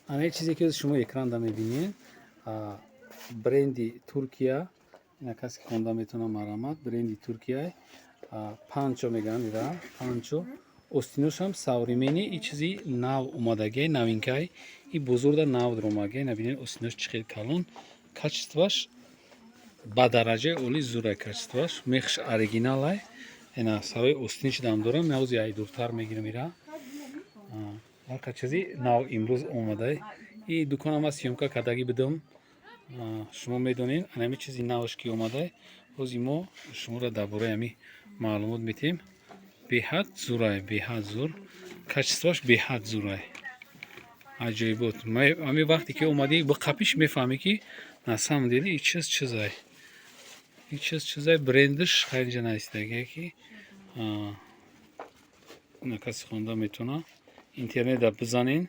همه چیزی که شما اکران دا میبینین برندی ترکیه، اینا کسی که خونده میتونه مرامت برندی ترکیه پانچو میگن ایرا پانچو остинош ҳам савримени и чизи нав омадаге навинкай и бузурда нав дромаге набинед остинош чӣ хел калон качестваш ба дараҷаи оли зурай качестваш мехш оригиналай ина сарои остинич дам дорам мавзи ай дуртар мегирам ира ҳарқа чизи нав имрӯз омадай и дуконама сёмка кардаги бидам шумо медонед анами чизи наваш ки омадай ҳози мо шуморо дар бораи ами маълумот медиҳем беҳад зурай беҳад зур качестваш беҳад зурай аҷоибот ами вақте ки омадӣ ба қапиш мефаҳмӣ ки на самом деле и чиз чизай и чиз чизай брендиш хайнҷа наистаге ки на каси хонда метона интернетда бизанен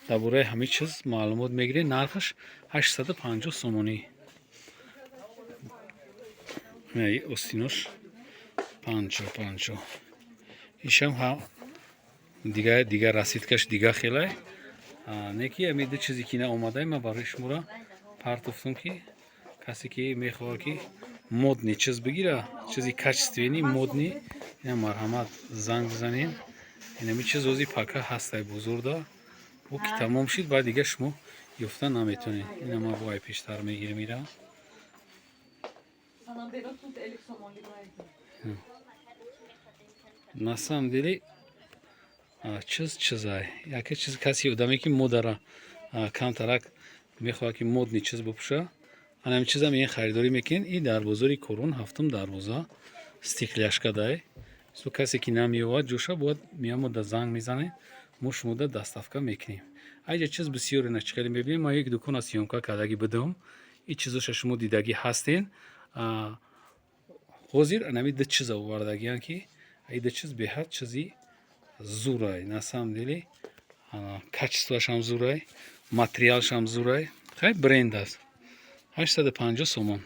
дар бораи ҳами чиз маълумот мегиред нархаш 850 сомонӣ остинош панчо ишам дигар расидкаш дига хелай неки ами ду чизе ки наомадай ма барои шуморо партофтам ки касе ки мехоҳад ки модни чиз бигира чизи качествени модни ина марҳамат занг бизанед инами чиз ҳози пака ҳастай бузурда бо ки тамом шид баъд дига шумо ёфта наметонед ина ма бо ай пештар мегирам ира на самом деле чиз чизай яке чиз каси одаме ки модара камтарак мехоҳад ки модни чиз бупӯша анами чизам ин харидорӣ мекунед и дар бозори корон ҳафтум дарвоза стекляшкадай со касе ки намеёвад ҷоша бояд меамода занг мезанед мо шумода доставка мекунем айҷа чиз бисёре на чӣ хеле мебинем ма як дукона сёмка кардаги бидам и чизоша шумо дидагӣ ҳастен ҳозир анами ду чиза овардагиян ки ай ду чиз беҳад чизи зурай на самом деле качествашам зурай материалшам зурай хай бренд аст 850 сомон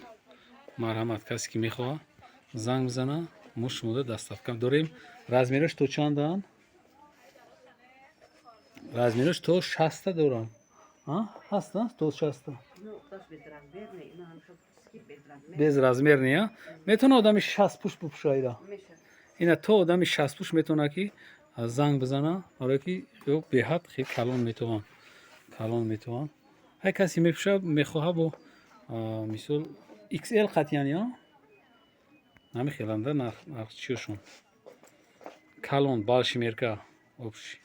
марҳамат касе ки мехоҳад занг бизана мо шумода доставка дорем размераш то чандаан размераш то 60 дорам ҳаста то 60 безразмерния метавона одами 60 пуш бупӯшаида ина то одами 60 пуш метавона ки занг бизана барое ки беҳад хел калон метавон ҳай касе мепӯша мехоҳад бо мисол xl қатъиян ё намехеланда нарх чиёшон калон балшимерка обши